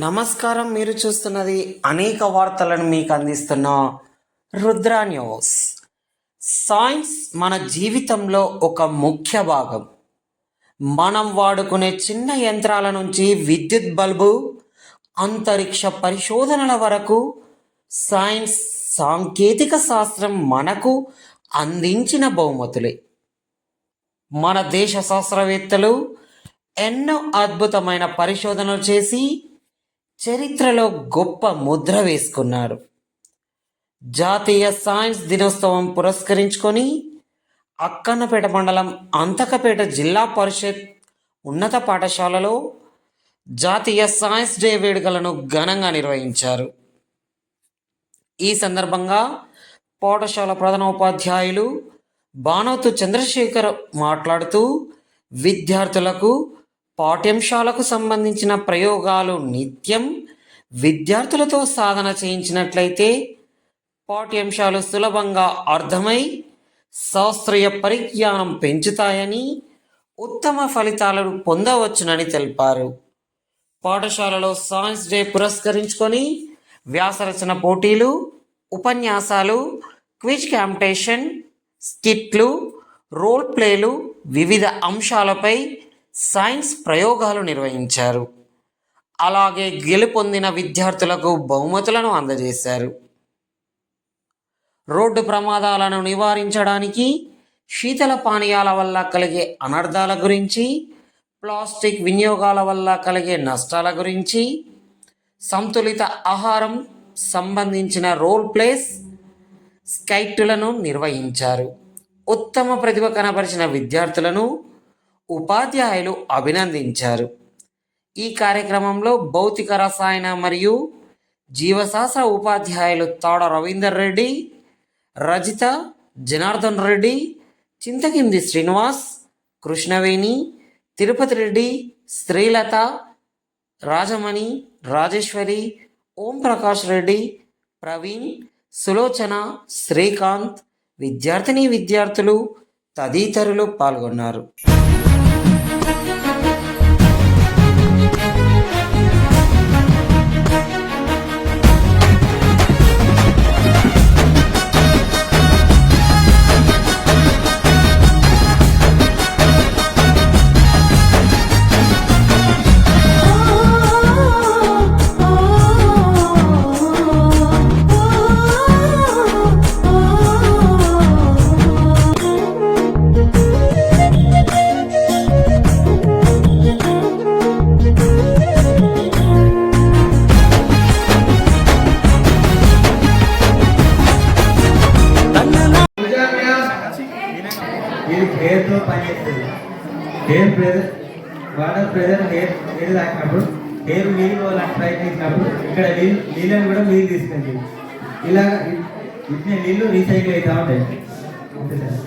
నమస్కారం. మీరు చూస్తున్నది అనేక వార్తలను మీకు అందిస్తున్న రుద్ర న్యూస్. సైన్స్ మన జీవితంలో ఒక ముఖ్య భాగం. మనం వాడుకునే చిన్న యంత్రాల నుంచి విద్యుత్ బల్బు, అంతరిక్ష పరిశోధనల వరకు సైన్స్ సాంకేతిక శాస్త్రం మనకు అందించిన బహుమతులే. మన దేశ శాస్త్రవేత్తలు ఎన్నో అద్భుతమైన పరిశోధనలు చేసి చరిత్రలో గొప్ప ముద్ర వేసుకున్నారు. జాతీయ సైన్స్ దినోత్సవం పురస్కరించుకొని అక్కన్నపేట మండలం అంతకపేట జిల్లా పరిషత్ ఉన్నత పాఠశాలలో జాతీయ సైన్స్ డే వేడుకలను ఘనంగా నిర్వహించారు. ఈ సందర్భంగా పాఠశాల ప్రధానోపాధ్యాయులు బానోతు చంద్రశేఖర్ మాట్లాడుతూ విద్యార్థులకు పాఠ్యాంశాలకు సంబంధించిన ప్రయోగాలు నిత్యం విద్యార్థులతో సాధన చేయించినట్లయితే పాఠ్యాంశాలు సులభంగా అర్థమై శాస్త్రీయ పరిజ్ఞానం పెంచుతాయని, ఉత్తమ ఫలితాలను పొందవచ్చునని తెలిపారు. పాఠశాలలో సైన్స్ డే పురస్కరించుకొని వ్యాసరచన పోటీలు, ఉపన్యాసాలు, క్విజ్ కాంపిటీషన్, స్కిట్లు, రోల్ ప్లేలు, వివిధ అంశాలపై సైన్స్ ప్రయోగాలు నిర్వహించారు. అలాగే గెలుపొందిన విద్యార్థులకు బహుమతులను అందజేశారు. రోడ్డు ప్రమాదాలను నివారించడానికి, శీతల పానీయాల వల్ల కలిగే అనర్థాల గురించి, ప్లాస్టిక్ వినియోగాల వల్ల కలిగే నష్టాల గురించి, సంతులిత ఆహారం సంబంధించిన రోల్ ప్లేస్, స్కైట్లను నిర్వహించారు. ఉత్తమ ప్రతిభ కనబరిచిన విద్యార్థులను ఉపాధ్యాయులు అభినందించారు. ఈ కార్యక్రమంలో భౌతిక రసాయన మరియు జీవశాస్త్ర ఉపాధ్యాయులు తాడ రవీందర్ రెడ్డి, రజిత, జనార్దన్ రెడ్డి, చింతకింది శ్రీనివాస్, కృష్ణవేణి, తిరుపతి రెడ్డి, శ్రీలత, రాజమణి, రాజేశ్వరి, ఓం ప్రకాష్ రెడ్డి, ప్రవీణ్, సులోచన, శ్రీకాంత్, విద్యార్థిని విద్యార్థులు తదితరులు పాల్గొన్నారు. హెయిర్ తో పనిచేస్తుంది. Hair pressure, water pressure hair తాకినప్పుడు, హెయిర్ నీళ్ళు ప్రయత్నించినప్పుడు ఇక్కడ నీళ్ళని కూడా మీరు తీసుకెళ్ళి ఇలా ఇచ్చిన నీళ్ళు రీసైకిల్ అవుతా ఉంటాయి. Okay sir.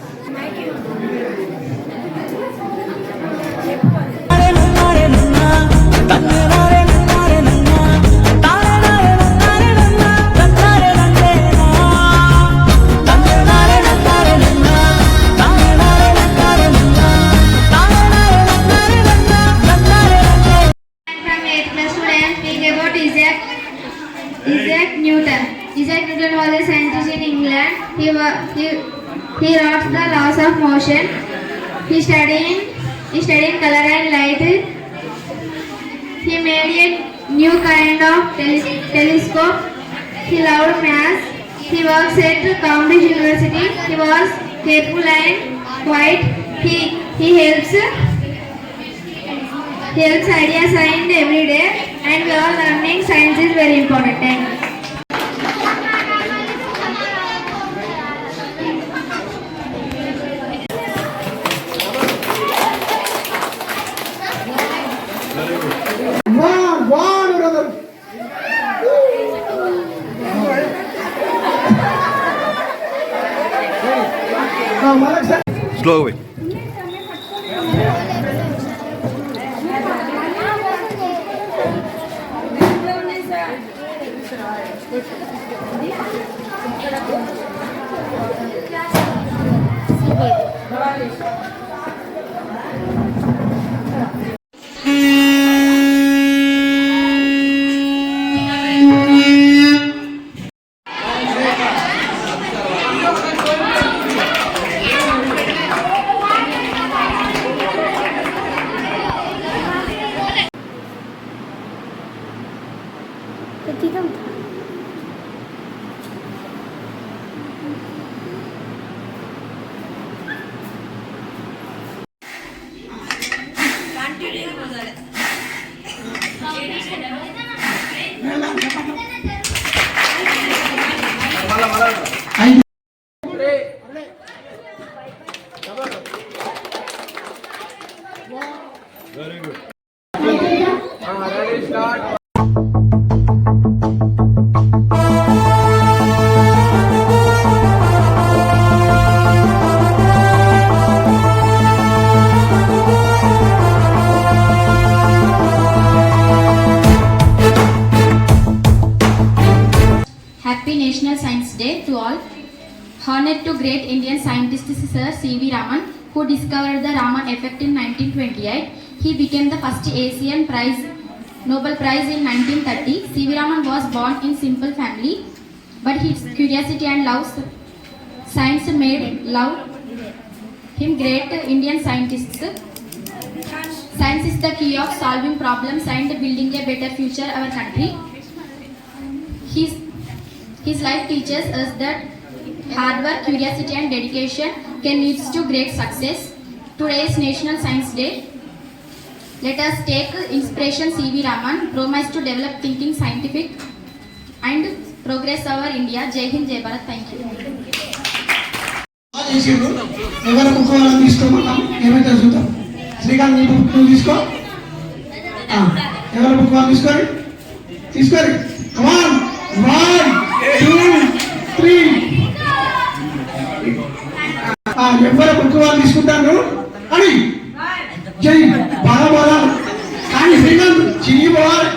Isaac Newton was a scientist in England. He wrote the laws of motion. He studied color and light. He made a new kind of telescope. He loved maths. He works at Cambridge University. He was careful and quiet. He helps ideas find every day, and we are learning science is very important. Thank you. Slow away. Honor to great Indian scientist Sir C.V. Raman, who discovered the Raman effect in 1928. He became the first Asian Nobel Prize in 1930. C.V. Raman was born in simple family, but his curiosity and love science made him great Indian scientist. Science is the key of solving problems and building a better future our country. His life teaches us that hard work, curiosity and dedication can lead to great success. Today is National Science Day. Let us take inspiration C.V. Raman, promise to develop thinking scientific and progress our India. Jai Hind, Jai Bharat. Thank you. చేసిండు ఎవరి book తీసుకోమన్నాం ఏమైతే చూద్దాం. శ్రీకాంత్ నీ book నువ్వు తీసుకో. ఎవరి book వాళ్ళు తీసుకోరి. కమాన్ 1 2 3. ఎవరి బుక్ వాళ్ళు తీసుకుంటాను అని జై బాగా బాగా కానీ శ్రీకాంత్ చిన్ని పోవాలి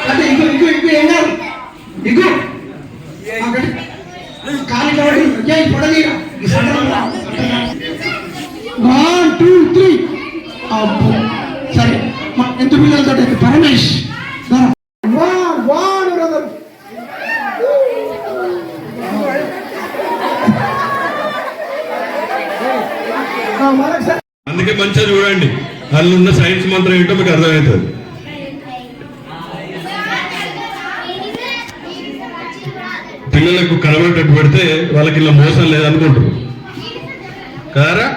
అంటే ఇంకో ఏం కాదు ఇంకో కాలి కాబట్టి జై పొడదీరా 1 2 3. అబ్బో సరే ఎంత పిల్లలతో పరమేష్ అందుకే మంచిగా చూడండి, అందులో ఉన్న సైన్స్ మంత్రం ఏంటో మీకు అర్థమవుతుంది. పిల్లలకు కనబడేటట్టు పెడితే వాళ్ళకి ఇలా మోసం లేదనుకుంటారు కారా,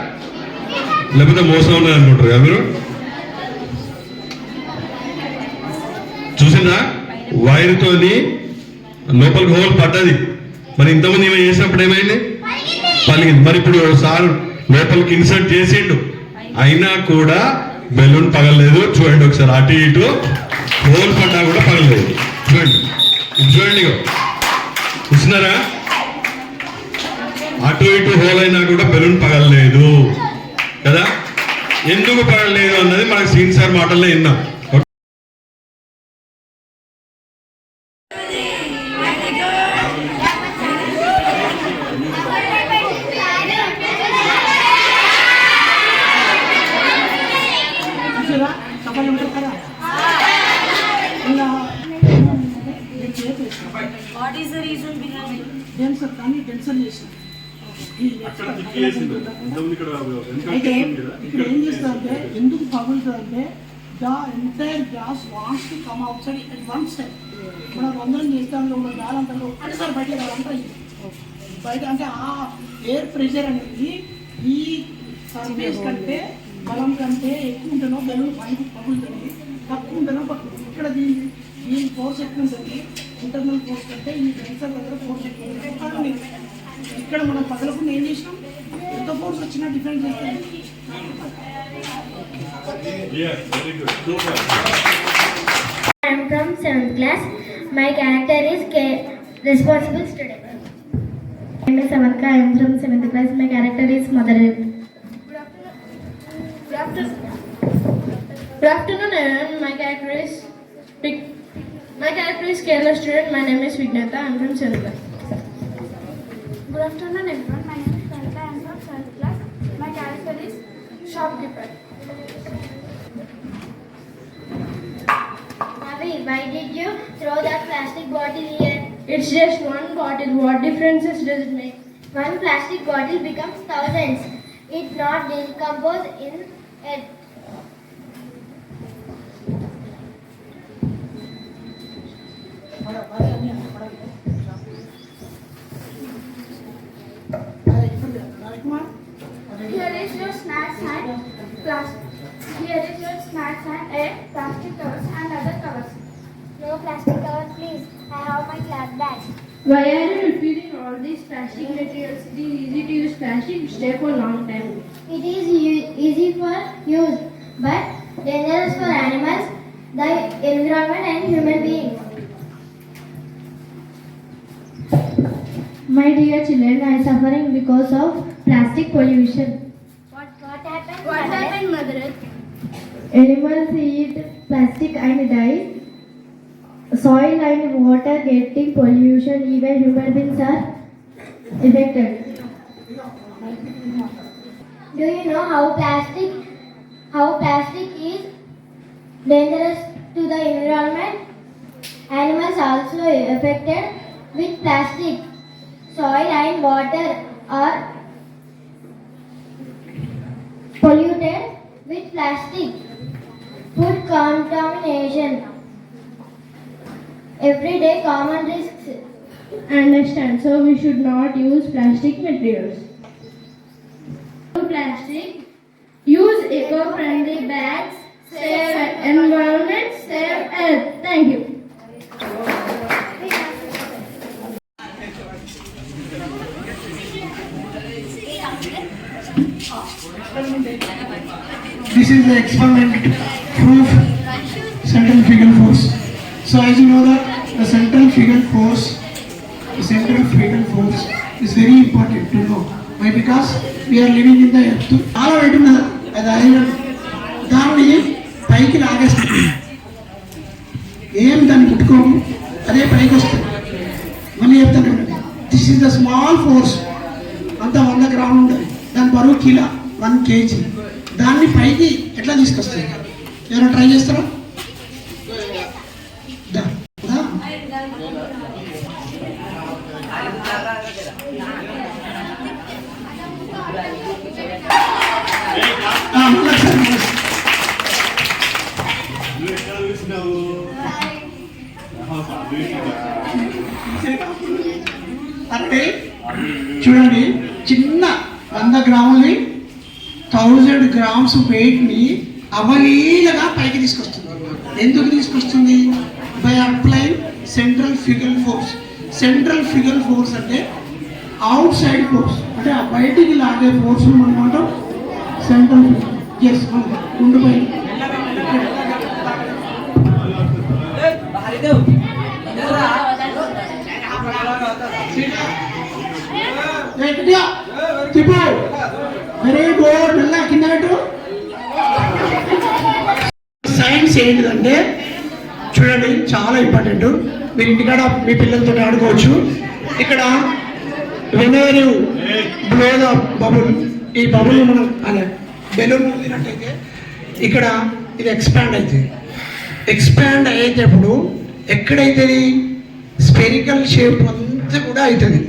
లేకపోతే మోసం ఉన్నది అనుకుంటారు కదా మీరు. చూసిందా వైర్తోని లోపలికి హోల్ పడ్డది, మరి ఇంతమంది ఏమైనా చేసినప్పుడు ఏమైంది పలిగింది. మరి ఇప్పుడు సార్ లోపలికి ఇన్సర్ట్ చేసిండు అయినా కూడా బెలూన్ పగలలేదు. చూడండి ఒకసారి అటు ఇటు హోల్ పడ్డా కూడా పగలలేదు. చూడండి చూడండి చూస్తున్నారా, అటు ఇటు హోల్ అయినా కూడా బెలూన్ పగలలేదు కదా. ఎందుకు పగలలేదు అన్నది మనకు సీన్ సార్ మాటల్లో విన్నాం. What is the reason behind it? Denser కానీ డెన్సర్ చేసిన అయితే ఇక్కడ ఏం చేస్తారంటే ఎందుకు పగులుతుందంటే the entire gas wants to come out side at one side. మనం అందరం చేస్తాం గాలి అంతా ఒకటిసారి బయట రావాలంటే బయట అంటే ఆ ఎయిర్ ప్రెషర్ అనేది ఈ సర్ఫేస్ కంటే బలం కంటే ఎక్కువ ఉంటేనో బెలూన్ పైకి పగులుతుంది, తక్కువ ఉంటేనో పగులుతుంది. ఇక్కడ దీని ఫోర్స్ ఎక్కువ ఉంటుంది, ఇంటర్నల్ ఫోర్స్ కంటే ఈ డెన్సర్ దగ్గర ఫోర్స్ ఎక్కువ ఉంటుంది. ఇక్కడ మనం పగలకుండా ఏం చేసినాం, ఎంత ఫోర్స్ వచ్చినా డిఫెండ్ చేస్తాం. I am from 7th class. My character is responsible student. I am Savanka. I am from 7th class. My character is mother. Good afternoon, everyone. My character is Kerala student. My name is Vignata. I am from 7th class. Good afternoon, everyone. My name is Kanika. I am from 7th class. My character is shopkeeper. Avi, why did you throw that plastic bottle here? It's just one bottle. What differences does it make? One plastic bottle becomes thousands. It not decompose in it. Here is your snacks and plastic. Here is your snacks and plastic covers and other covers. No plastic cover, please. I have my class bag. Why are you repeating all these plastic materials? It is easy to use plastic, stay for a long time. It is easy for use, but dangerous for animals, the environment and human beings. My dear children, I am suffering because of plastic pollution. What happened? What happened, mother? Animals eat plastic and die. Soil and water getting pollution. Even human beings are affected. Do you know how plastic is dangerous to the environment? Animals also affected with plastic. Soil and water are polluted with plastic. Food contamination. Everyday common risks. Understand. So we should not use plastic materials. Plastic. Use eco-friendly bags. Save environment. Save earth. Thank you. This is the experiment proof centrifugal force. So as you know that the centrifugal force is very important to know. Why? Because we are living in the earth. చాలా wait ఉన్నది అది iron దాన్ని పైకి లాగేస్తాం. ఏం దాన్ని పుట్టుకోము అదే పైకి వస్తుంది. మళ్ళీ చెప్తాను, this is the small force. అంత 100 గ్రాములు ఉంటుంది, దాని బరువు కిలో 1 kg. దాన్ని పైకి ఎట్లా తీసుకొస్తాయి? ఎవరైనా ట్రై చేస్తారా? అంటే చూడండి, చిన్న 100 గ్రాములని 1000 grams వెయిట్ని అవలీలగా పైకి తీసుకొస్తుంది. ఎందుకు తీసుకొస్తుంది? By applying centrifugal force. Centrifugal force అంటే అవుట్ సైడ్ ఫోర్స్, అంటే ఆ బయటికి లాగే ఫోర్స్ అనమాట సెంట్రల్ ఫ్యూగల్. ఎస్, ఉండిపోయి వెరీ గుడ్. మళ్ళా కింద పెట్టు. సైన్స్ ఏంటిదంటే చూడండి, చాలా ఇంపార్టెంట్. మీరు ఇంటికాడ మీ పిల్లలతో ఆడుకోవచ్చు. ఇక్కడ whenever you blow the bubble, ఈ బబుల్ మనం అలా బెలూన్ వదిలినట్టయితే ఇక్కడ ఇది ఎక్స్పాండ్ అవుతుంది. ఎక్స్పాండ్ అయ్యేటప్పుడు ఎక్కడైతే స్పెరికల్ షేప్ అంతా కూడా అవుతుంది.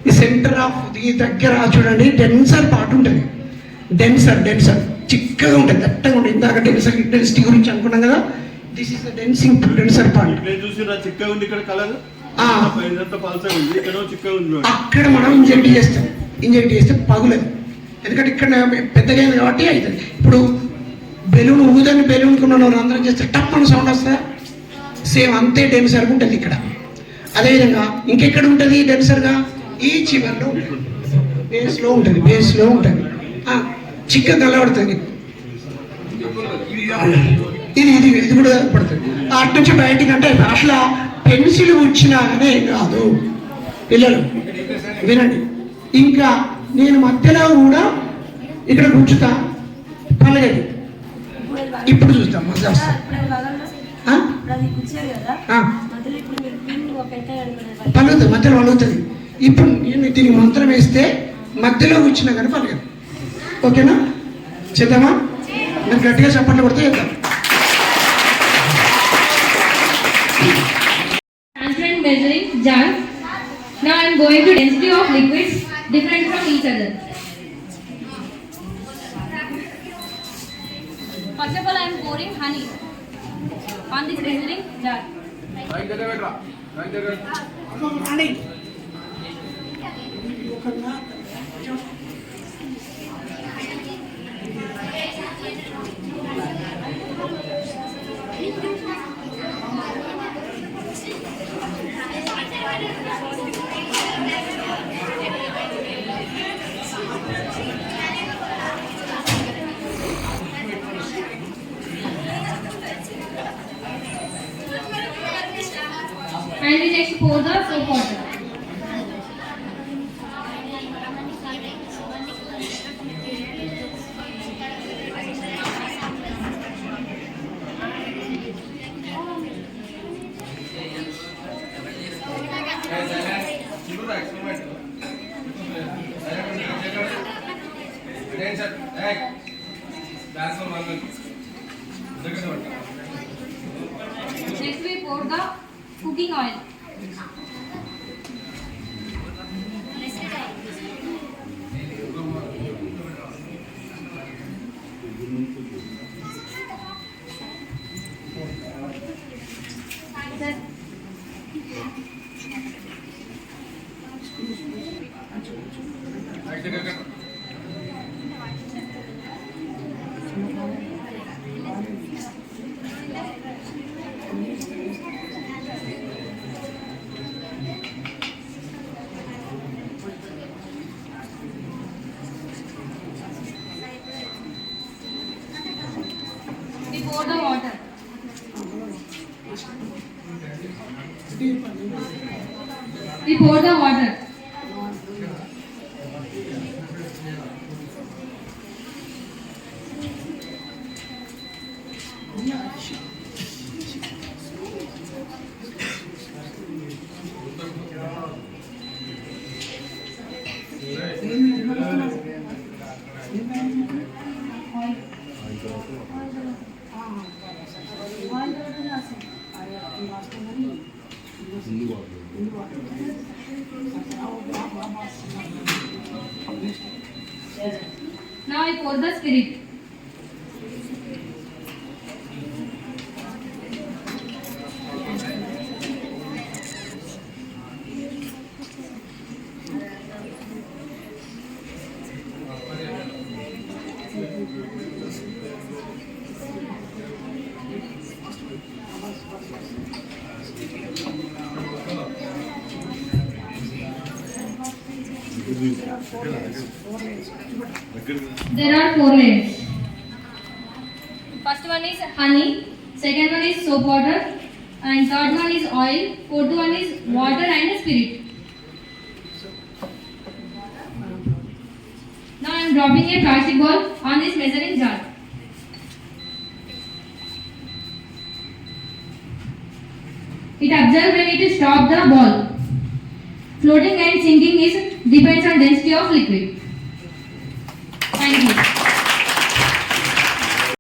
ఈ సెంటర్ ఆఫ్ ఈ దగ్గర చూడండి డెన్సర్ పార్ట్ ఉంటుంది. డెన్సర్ చిక్కగా ఉంటుంది, దట్టగా ఉంటుంది. ఇందాక డెన్సిటీ గురించి అనుకున్నాం కదా. This is the denser part. అక్కడ మనం ఇంజెక్ట్ చేస్తే పగులదు. ఎందుకంటే ఇక్కడ పెద్దగా అయింది కాబట్టి అవుతుంది. ఇప్పుడు బెలూన్ ఊదని బెలూన్ కొన్న అందరం చేస్తే టప్ అని సౌండ్ వస్తుందా? సేమ్ అంతే డెన్సర్గా ఉంటుంది ఇక్కడ. అదేవిధంగా ఇంకెక్కడ ఉంటుంది డెన్సర్గా? ఈ చివర్లో బేస్లో ఉంటుంది. చిక్క కలబడుతుంది. ఇది కూడా పడుతుంది. అటు నుంచి బయటికి అంటే అట్లా పెన్సిల్ వచ్చినాకనే ఏం కాదు. పిల్లలు వినండి. ఇంకా నేను మధ్యలో కూడా ఇక్కడ కూర్చుతా, పలగది. ఇప్పుడు చూస్తాం మధ్య పలుగుతుంది, మధ్యలో పలుగుతుంది. ఇప్పుడు నేను దీనికి మంత్రం వేస్తే మధ్యలో కూర్చున్నా కానీ పలగదు. ఓకేనా? చేద్దామా? నేను గట్టిగా చప్పట్లు కొడితే చేద్దాం. Measuring jar. Now I am going to density of liquids different from each other. First of all, I am pouring honey on this measuring jar. And we next pour the soap water. Next we pour the cooking oil. We pour the water. We pour the water. Now I pour the spirit. There are 4 layers. First one is honey, second one is soap water, and third one is oil, fourth one is water and spirit. Now I am dropping a plastic ball on this measuring jar. It observes when it stop the ball. Floating and sinking is depends on density of liquid.